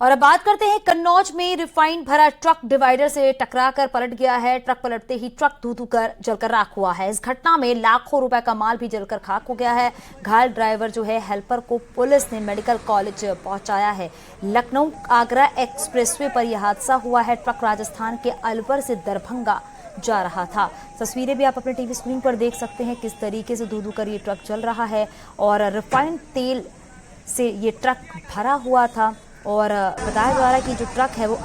और अब बात करते हैं कन्नौज में रिफाइंड भरा ट्रक डिवाइडर से टकराकर पलट गया है। ट्रक पलटते ही ट्रक धू धू कर जलकर राख हुआ है। इस घटना में लाखों रुपए का माल भी जलकर खाक हो गया है। घायल ड्राइवर जो है हेल्पर को पुलिस ने मेडिकल कॉलेज पहुंचाया है। लखनऊ आगरा एक्सप्रेसवे पर यह हादसा हुआ है। ट्रक राजस्थान के अलवर से दरभंगा जा रहा था। तस्वीरें भी आप अपने टीवी स्क्रीन पर देख सकते हैं किस तरीके से धू धू कर ये ट्रक चल रहा है। और रिफाइंड तेल से ये ट्रक भरा हुआ था और बताया जा रहा है कि जो ट्रक है वो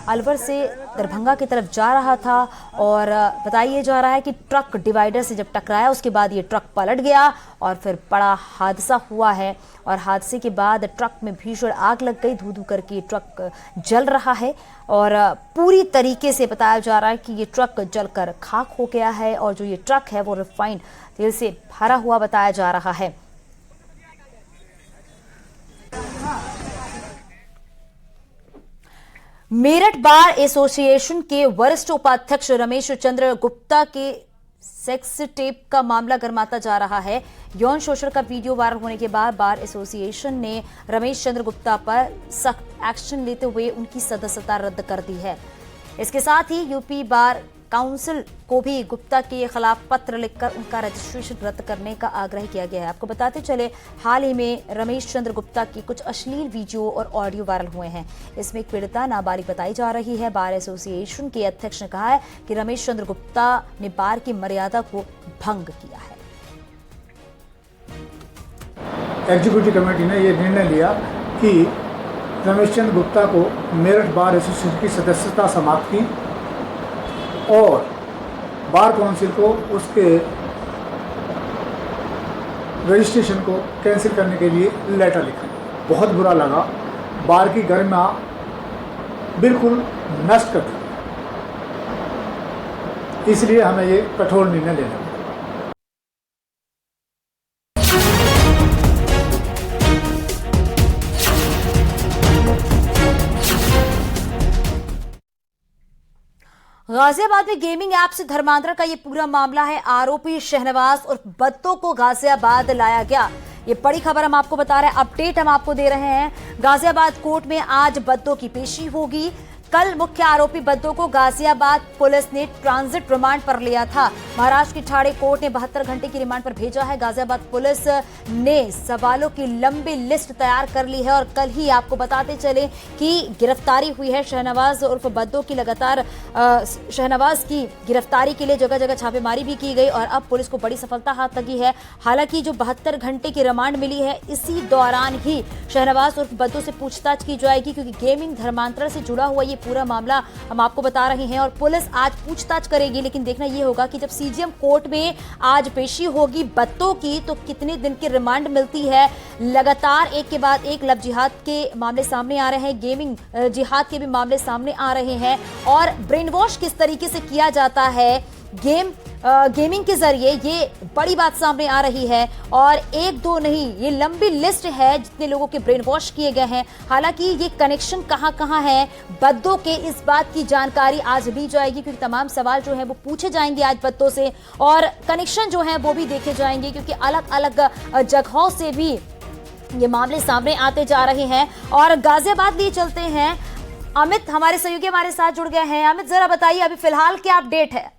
अलवर से दरभंगा की तरफ जा रहा था। और बताया जा रहा है कि ट्रक डिवाइडर से जब टकराया उसके बाद ये ट्रक पलट गया और फिर बड़ा हादसा हुआ है। और हादसे के बाद ट्रक में भीषण आग लग गई। धू धू करके ये ट्रक जल रहा है और पूरी तरीके से बताया जा रहा है कि ये ट्रक जलकर खाक हो गया है। और जो ये ट्रक है वो रिफाइंड तेल से भरा हुआ बताया जा रहा है। मेरठ बार एसोसिएशन के वरिष्ठ उपाध्यक्ष रमेश चंद्र गुप्ता के सेक्स टेप का मामला गर्माता जा रहा है। यौन शोषण का वीडियो वायरल होने के बाद बार एसोसिएशन ने रमेश चंद्र गुप्ता पर सख्त एक्शन लेते हुए उनकी सदस्यता रद्द कर दी है। इसके साथ ही यूपी बार काउंसिल को भी गुप्ता के खिलाफ पत्र लिखकर उनका रजिस्ट्रेशन रद्द करने का आग्रह किया गया है। आपको बताते चले हाल ही में रमेश चंद्र गुप्ता की कुछ अश्लील वीडियो और ऑडियो वायरल हुए हैं। इसमें एक पीड़िता नाबालिग बताई जा रही है। बार एसोसिएशन के अध्यक्ष ने कहा है कि रमेश चंद्र गुप्ता ने बार की मर्यादा को भंग किया है। एग्जीक्यूटिव कमेटी ने यह निर्णय लिया कि रमेश चंद्र गुप्ता को मेरठ बार एसोसिएशन की सदस्यता समाप्त की और बार काउंसिल को उसके रजिस्ट्रेशन को कैंसिल करने के लिए लेटर लिखा। बहुत बुरा लगा। बार की गरिमा बिल्कुल नष्ट कर दी। इसलिए हमें ये कठोर निर्णय लेना है। गाजियाबाद में गेमिंग ऐप से धर्मांतरण का ये पूरा मामला है। आरोपी शहनवाज और बद्दों को गाजियाबाद लाया गया। ये बड़ी खबर हम आपको बता रहे हैं, अपडेट हम आपको दे रहे हैं। गाजियाबाद कोर्ट में आज बद्दों की पेशी होगी। कल मुख्य आरोपी बद्दों को गाजियाबाद पुलिस ने ट्रांजिट रिमांड पर लिया था। महाराष्ट्र की ठाणे कोर्ट ने 72 घंटे की रिमांड पर भेजा है। गाजियाबाद पुलिस ने सवालों की लंबी लिस्ट तैयार कर ली है और कल ही आपको बताते चले कि गिरफ्तारी हुई है। शहनवाज उर्फ बद्दों की लगातार शहनवाज की गिरफ्तारी के लिए जगह जगह छापेमारी भी की गई और अब पुलिस को बड़ी सफलता हाथ लगी है। हालांकि जो 72 घंटे की रिमांड मिली है इसी दौरान ही शहनवाज उर्फ बद्दों से पूछताछ की जाएगी, क्योंकि गेमिंग धर्मांतरण से जुड़ा हुआ पूरा मामला हम आपको बता रहे हैं और पुलिस आज पूछताछ करेगी। लेकिन देखना यह होगा कि जब सीजीएम कोर्ट में आज पेशी होगी बद्दों की तो कितने दिन की रिमांड मिलती है। लगातार एक के बाद एक लव जिहाद के मामले सामने आ रहे हैं, गेमिंग जिहाद के भी मामले सामने आ रहे हैं और ब्रेन वॉश किस तरीके से किया जाता है गेमिंग के जरिए, ये बड़ी बात सामने आ रही है। और एक दो नहीं, ये लंबी लिस्ट है जितने लोगों के ब्रेन वॉश किए गए हैं। हालांकि ये कनेक्शन कहां कहां है बद्दों के, इस बात की जानकारी आज ली जाएगी, क्योंकि तमाम सवाल जो है वो पूछे जाएंगे आज बद्दों से और कनेक्शन जो है वो भी देखे जाएंगे, क्योंकि अलग अलग जगहों से भी ये मामले सामने आते जा रहे हैं। और गाजियाबाद लिए चलते हैं, अमित हमारे सहयोगी हमारे साथ जुड़ गए हैं। अमित, जरा बताइए अभी फिलहाल क्या अपडेट है?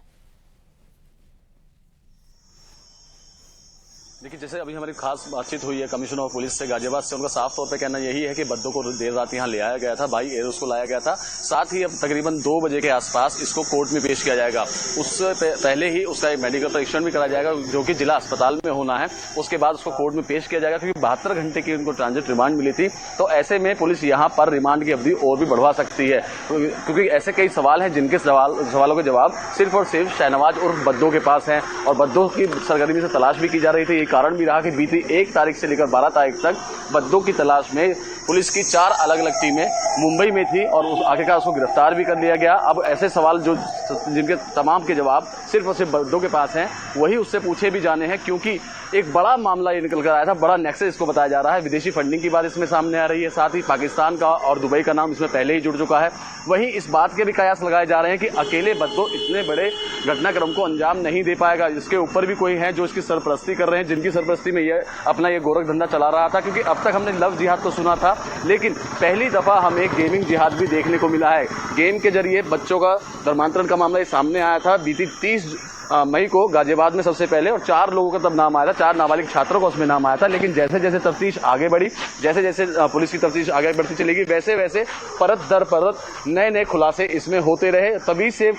देखिए, जैसे अभी हमारी खास बातचीत हुई है कमिश्नर ऑफ पुलिस से गाजियाबाद से, उनका साफ तौर पे कहना यही है कि बद्दों को देर रात यहाँ ले आया गया था, भाई एरोस को लाया गया था। साथ ही अब तकरीबन 2 बजे के आसपास इसको कोर्ट में पेश किया जाएगा। उससे पहले ही उसका एक मेडिकल परीक्षण भी कराया जाएगा जो कि जिला अस्पताल में होना है। उसके बाद उसको कोर्ट में पेश किया जाएगा, क्योंकि 72 घंटे की उनको ट्रांजिट रिमांड मिली थी। तो ऐसे में पुलिस यहाँ पर रिमांड की अवधि और भी बढ़वा सकती है, क्योंकि ऐसे कई सवाल हैं जिनके सवालों के जवाब सिर्फ और सिर्फ शहनवाज उर्फ बद्दों के पास हैं और बद्दों की सरगर्मी से तलाश भी की जा रही थी। कारण भी रहा कि बीती 1 तारीख से लेकर 12 तारीख तक बद्दों की तलाश में पुलिस की 4 अलग अलग टीमें मुंबई में थी और आखिरकार उसको गिरफ्तार भी कर लिया गया। अब ऐसे सवाल जो जिनके तमाम के जवाब सिर्फ और सिर्फ बद्दों के पास हैं वही उससे पूछे भी जाने हैं, क्योंकि एक बड़ा मामला ये निकल कर आया था, बड़ा नेक्सस इसको बताया जा रहा है। विदेशी फंडिंग की बात इसमें सामने आ रही है, साथ ही पाकिस्तान का और दुबई का नाम इसमें पहले ही जुड़ चुका है। वहीं इस बात के भी कयास लगाए जा रहे हैं कि अकेले बद्दों इतने बड़े घटनाक्रम को अंजाम नहीं दे पाएगा, इसके ऊपर भी कोई है जो इसकी सरपरस्ती कर रहे हैं, जिनकी सरपरस्ती में ये अपना ये गोरख धंधा चला रहा था। क्योंकि अब तक हमने लव जिहाद तो सुना था, लेकिन पहली दफा हमें गेमिंग जिहाद भी देखने को मिला है। गेम के जरिए बच्चों का धर्मांतरण का मामला सामने आया था बीती 30 मई को गाजियाबाद में सबसे पहले, और 4 लोगों का तब नाम आया था, 4 नाबालिग छात्रों का उसमें नाम आया था। लेकिन जैसे जैसे तफ्तीश आगे बढ़ी, जैसे जैसे पुलिस की तफ्तीश आगे बढ़ती चलेगी, वैसे वैसे परत दर परत नए नए खुलासे इसमें होते रहे। तभी से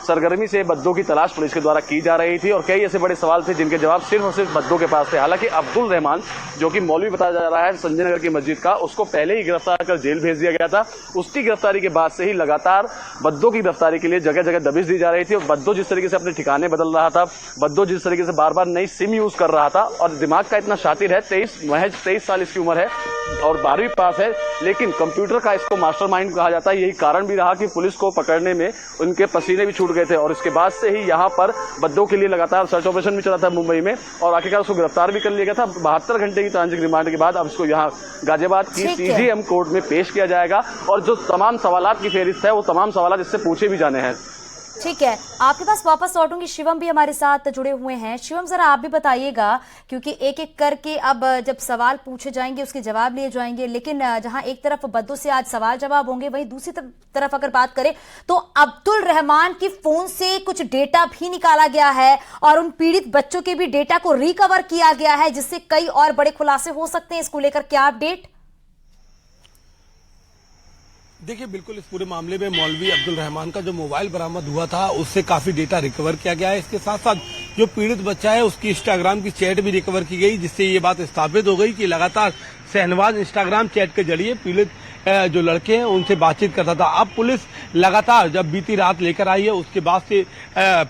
सरगर्मी से बद्दों की तलाश पुलिस के द्वारा की जा रही थी और कई ऐसे बड़े सवाल थे जिनके जवाब सिर्फ और सिर्फ बद्दों के पास थे। हालांकि अब्दुल रहमान, जो कि मौलवी बताया जा रहा है संजय नगर की मस्जिद का, उसको पहले ही गिरफ्तार कर जेल भेज दिया गया था। उसकी गिरफ्तारी के बाद से ही लगातार बद्दों की गिरफ्तारी के लिए जगह जगह दबिश दी जा रही थी और बद्दो जिस तरीके से अपने ठिकाने बदल रहा था, बद्दो जिस तरीके से बार बार नई सिम यूज कर रहा था और दिमाग का इतना शातिर है, महज 23 साल इसकी उम्र है और 12वीं पास है, लेकिन कंप्यूटर का इसको मास्टरमाइंड कहा जाता है। यही कारण भी रहा कि पुलिस को पकड़ने में उनके पसीने भी छूट गए थे और इसके बाद से ही यहाँ पर बद्दों के लिए लगातार सर्च ऑपरेशन भी चला था मुंबई में और आखिरकार उसको गिरफ्तार भी कर लिया गया था। 72 घंटे की ट्रांजिट रिमांड के बाद अब इसको यहाँ गाजियाबाद की सीजीएम कोर्ट में पेश किया जाएगा और जो तमाम सवालात की फेहरिस्त है वो तमाम सवालात इससे पूछे भी जाने हैं। ठीक है, आपके पास वापस लौटूंगी। शिवम भी हमारे साथ जुड़े हुए हैं। शिवम, जरा आप भी बताइएगा, क्योंकि एक एक करके अब जब सवाल पूछे जाएंगे उसके जवाब लिए जाएंगे, लेकिन जहां एक तरफ बद्दों से आज सवाल जवाब होंगे, वहीं दूसरी तरफ अगर बात करें तो अब्दुल रहमान की फोन से कुछ डेटा भी निकाला गया है और उन पीड़ित बच्चों के भी डेटा को रिकवर किया गया है, जिससे कई और बड़े खुलासे हो सकते हैं। इसको लेकर क्या अपडेट? देखिए, बिल्कुल इस पूरे मामले में मौलवी अब्दुल रहमान का जो मोबाइल बरामद हुआ था उससे काफी डेटा रिकवर किया गया है। इसके साथ साथ जो पीड़ित बच्चा है उसकी इंस्टाग्राम की चैट भी रिकवर की गई, जिससे ये बात स्थापित हो गई कि लगातार शहनवाज इंस्टाग्राम चैट के जरिए पीड़ित जो लड़के हैं उनसे बातचीत करता था। अब पुलिस लगातार जब बीती रात लेकर आई है उसके बाद से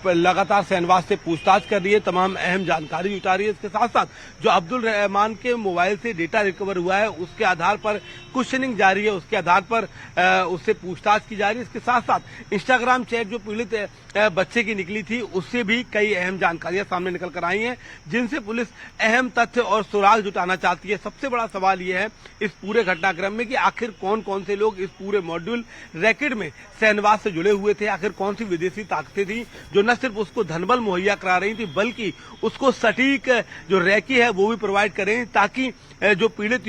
लगातार शहनवाज से पूछताछ कर रही है, तमाम अहम जानकारी जुटा रही है। इसके साथ साथ जो अब्दुल रहमान के मोबाइल से डेटा रिकवर हुआ है उसके आधार पर क्वेश्चनिंग जारी है, उसके आधार पर उससे पूछताछ की जा रही है। इसके साथ साथ इंस्टाग्राम चैट जो पीड़ित बच्चे की निकली थी उससे भी कई अहम जानकारियां सामने निकल कर आई हैं, जिनसे पुलिस अहम तथ्य और सुराग जुटाना चाहती है। सबसे बड़ा सवाल यह है इस पूरे घटनाक्रम में कि आखिर कौन कौन से लोग इस पूरे मॉड्यूल रैकेट में शहनवाज से जुड़े हुए थे, आखिर कौन सी विदेशी ताकतें थी जो न सिर्फ उसको धनबल मुहैया करा रही थी बल्कि उसको सटीक जो रैकी है वो भी प्रोवाइड करें, ताकि जो पीड़ित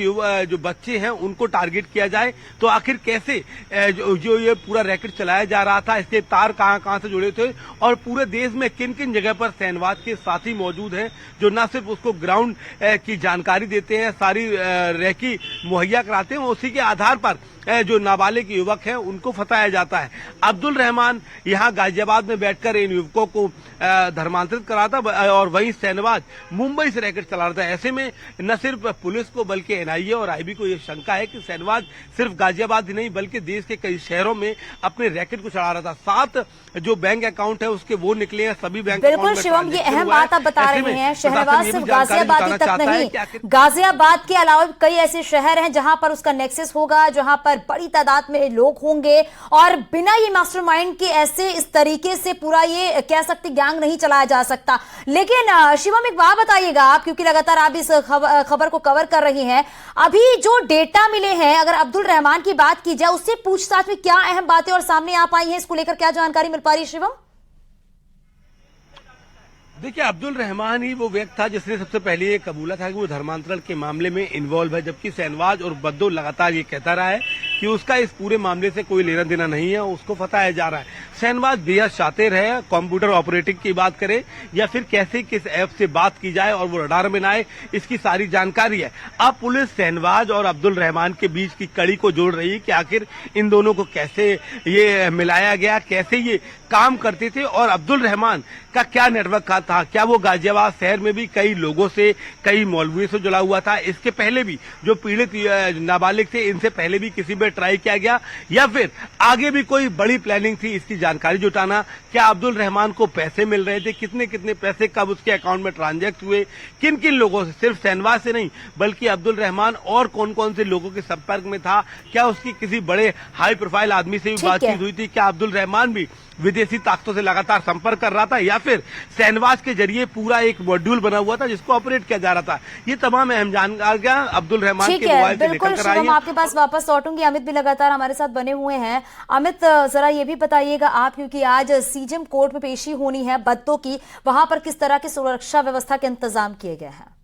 जो बच्चे हैं उनको टारगेट किया जाए। तो आखिर कैसे जो ये पूरा रैकेट चलाया जा रहा था, इसके तार कहां कहां से जुड़े थे और पूरे देश में किन किन जगह पर शहनवाज के साथी मौजूद हैं जो न सिर्फ उसको ग्राउंड की जानकारी देते हैं, सारी रैकी मुहैया कराते हैं, उसी के आधार पर जो नाबालिग युवक हैं उनको फंसाया जाता है। अब्दुल रहमान यहाँ गाजियाबाद में बैठकर इन युवकों को धर्मांतरित करा था और वहीं शहनवाज मुंबई से रैकेट चला रहा था। ऐसे में न सिर्फ पुलिस को बल्कि एनआईए और आईबी को यह शंका है कि शहनवाज सिर्फ गाजियाबाद ही नहीं बल्कि देश के कई शहरों में अपने रैकेट को चला रहा था। 7 जो बैंक अकाउंट है उसके वो निकले हैं, सभी बैंक बिल्कुल शिवम, ये अहम बात आप बता रहे हैं। शहनवाज सिर्फ गाजियाबाद ही तक नहीं, गाजियाबाद के अलावा कई ऐसे शहर हैं जहां पर उसका नेक्सस होगा, जहां पर बड़ी तादाद में लोग होंगे और बिना ये मास्टरमाइंड के ऐसे इस तरीके से पूरा ये कह सकते गैंग नहीं चलाया जा सकता। लेकिन शिवम एक बात बताइएगा आप, क्योंकि लगातार आप इस खबर को कवर कर रही हैं, अभी जो डेटा मिले हैं अगर अब्दुल रहमान की बात की जाए उससे पूछताछ में क्या अहम बातें और सामने आ पाई हैं, इसको लेकर क्या जानकारी मिल पा रही है शिवम? देखिए, अब्दुल रहमान ही वो व्यक्ति था जिसने सबसे पहले ये कबूला था कि वो धर्मांतरण के मामले में इन्वॉल्व है, जबकि शहनवाज और बद्दो लगातार ये कहता रहा है कि उसका इस पूरे मामले से कोई लेना देना नहीं है, उसको फंसाया जा रहा है। शहनवाज बेहद शातिर है, कंप्यूटर ऑपरेटिंग की बात करें या फिर कैसे किस ऐप से बात की जाए और वो रडार में ना आए, इसकी सारी जानकारी है। अब पुलिस शहनवाज और अब्दुल रहमान के बीच की कड़ी को जोड़ रही है कि आखिर इन दोनों को कैसे ये मिलाया गया, कैसे ये काम करते थे और अब्दुल रहमान का क्या नेटवर्क था, क्या वो गाजियाबाद शहर में भी कई लोगों से, कई मौलवियों से जुड़ा हुआ था। इसके पहले भी जो पीड़ित नाबालिग थे इनसे पहले भी किसी पे ट्राई किया गया या फिर आगे भी कोई बड़ी प्लानिंग थी इसकी जानकारी जुटाना। क्या अब्दुल रहमान को पैसे मिल रहे थे, कितने कितने पैसे कब उसके अकाउंट में ट्रांजैक्ट हुए, किन किन लोगों से, सिर्फ शहनवाज से नहीं बल्कि अब्दुल रहमान और कौन कौन से लोगों के संपर्क में था, क्या उसकी किसी बड़े हाई प्रोफाइल आदमी से भी बातचीत हुई थी, क्या अब्दुल रहमान भी विदेशी ताकतों से लगातार संपर्क कर रहा था या फिर शहनवाज के जरिए पूरा एक मॉड्यूल बना हुआ था जिसको ऑपरेट किया जा रहा था। ये तमाम अहम जानकारियां अब्दुल रहमान के मोबाइल से निकल कर आई हैं। आपके पास वापस लौटूंगी, अमित भी लगातार हमारे साथ बने हुए हैं। अमित, जरा ये भी बताइएगा आप, क्योंकि आज सीजेएम कोर्ट में पेशी होनी है बद्दों की, वहां पर किस तरह की सुरक्षा व्यवस्था के इंतजाम किए गए हैं?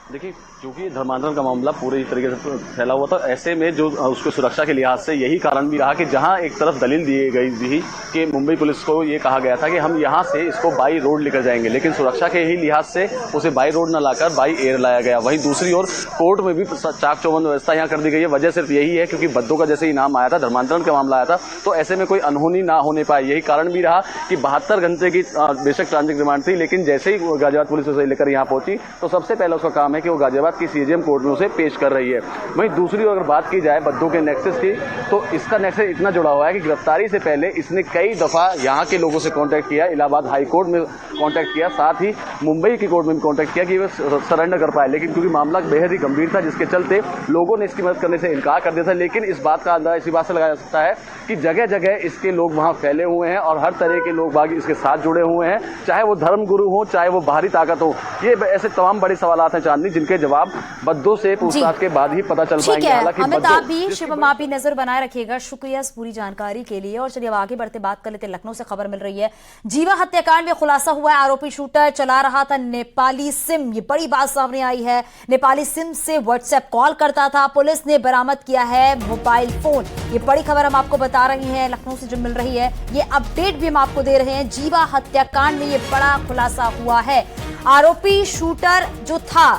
देखिए, क्योंकि धर्मांतरण का मामला पूरे तरीके से फैला हुआ था, ऐसे में जो उसको सुरक्षा के लिहाज से यही कारण भी रहा कि जहां एक तरफ दलील दी गई थी कि मुंबई पुलिस को ये कहा गया था कि हम यहां से इसको बाई रोड लेकर जाएंगे, लेकिन सुरक्षा के ही लिहाज से उसे बाई रोड न लाकर बाई एयर लाया गया। वहीं दूसरी ओर कोर्ट में भी चाक चौबंद व्यवस्था यहाँ कर दी गई है। वजह सिर्फ यही है क्योंकि बद्दों का जैसे ही नाम आया था, धर्मांतरण का मामला आया था, तो ऐसे में कोई अनहोनी ना होने पाए, यही कारण भी रहा कि 72 घंटे की बेशक ट्रांजिट रिमांड थी, लेकिन जैसे ही गाजियाबाद पुलिस उसे लेकर यहाँ पहुंची तो सबसे पहला उसका काम है कि वो गाजियाबाद की सीजेएम कोर्ट में उसे पेश कर रही है। वहीं दूसरी अगर बात की जाए बद्दों के नेक्सस की, तो इसका नेक्सस इतना जुड़ा हुआ है कि गिरफ्तारी से पहले इसने कई दफा यहाँ के लोगों से कांटेक्ट किया, इलाहाबाद हाई कोर्ट में कांटेक्ट किया, साथ ही मुंबई की कोर्ट में भी कांटेक्ट किया कि वह सरेंडर कर पाए, लेकिन क्योंकि मामला बेहद ही गंभीर था जिसके चलते लोगों ने इसकी मदद करने से इनकार कर दिया था। लेकिन इस बात का अंदाजा इसी बात से लगाया जा सकता है कि जगह जगह इसके लोग वहां फैले हुए हैं और हर तरह के लोग बाग इसके साथ जुड़े हुए हैं, चाहे वो धर्म गुरु हो, चाहे वो बाहरी ताकत हो। ये ऐसे तमाम बड़े सवाल हैं चांदनी, जिनके जवाब बद्दों से पूछताछ के बाद ही पता चल पाएंगे। हालांकि अमित, आप भी शिवम, आप भी नजर बनाए रखिएगा। शुक्रिया इस पूरी जानकारी के लिए। और चलिए अब आगे बढ़ते बात कर लेते। लखनऊ से खबर मिल रही है, जीवा हत्याकांड में खुलासा हुआ है, आरोपी शूटर चला रहा था नेपाली सिम। ये बड़ी बात सामने आई है, नेपाली सिम से व्हाट्सएप कॉल करता था। पुलिस ने बरामद किया है मोबाइल फोन। ये बड़ी खबर हम आपको बता रही हैं, लखनऊ से जो मिल रही है, ये अपडेट भी हम आपको दे रहे हैं। जीवा हत्याकांड में ये बड़ा खुलासा हुआ है। आरोपी शूटर जो था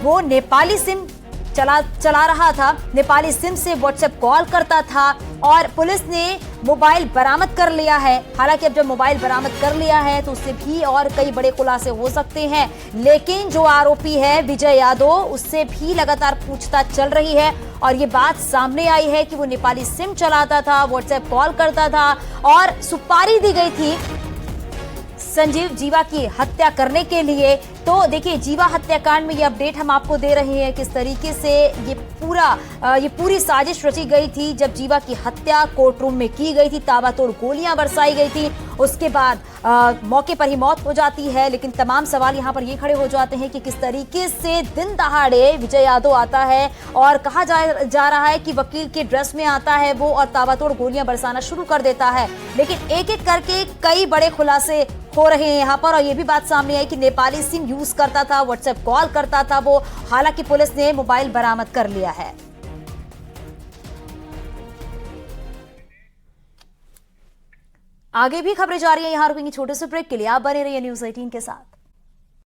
वो नेपाली सिम चला रहा था, नेपाली सिम से व्हाट्सएप कॉल करता था और पुलिस ने मोबाइल बरामद कर लिया है। हालांकि अब जब मोबाइल बरामद कर लिया है तो उससे भी और कई बड़े खुलासे हो सकते हैं, लेकिन जो आरोपी है विजय यादव, उससे भी लगातार पूछताछ चल रही है और ये बात सामने आई है कि वो नेपाली सिम चलाता था, व्हाट्सएप कॉल करता था और सुपारी दी गई थी संजीव जीवा की हत्या करने के लिए। तो देखिए, जीवा हत्याकांड में ये अपडेट हम आपको दे रहे हैं किस तरीके से ये पूरी साजिश रची गई थी। जब जीवा की हत्या कोर्ट रूम में की गई थी, ताबड़तोड़ गोलियां बरसाई गई थी, उसके बाद मौके पर ही मौत हो जाती है। लेकिन तमाम सवाल यहाँ पर ये खड़े हो जाते हैं कि किस तरीके से दिन दहाड़े विजय यादव आता है और कहा जा रहा है कि वकील के ड्रेस में आता है वो और ताबड़तोड़ गोलियां बरसाना शुरू कर देता है। लेकिन एक एक करके कई बड़े खुलासे हो रहे हैं यहाँ पर। और ये भी बात सामने आई कि नेपाली सिम यूज करता था, व्हाट्सएप कॉल करता था वो। हालांकि पुलिस ने मोबाइल बरामद कर लिया है। आगे भी खबरें जारी है, यहाँ रुकेंगे छोटे से ब्रेक के लिए। आप बने रहिए न्यूज़ 18 के साथ।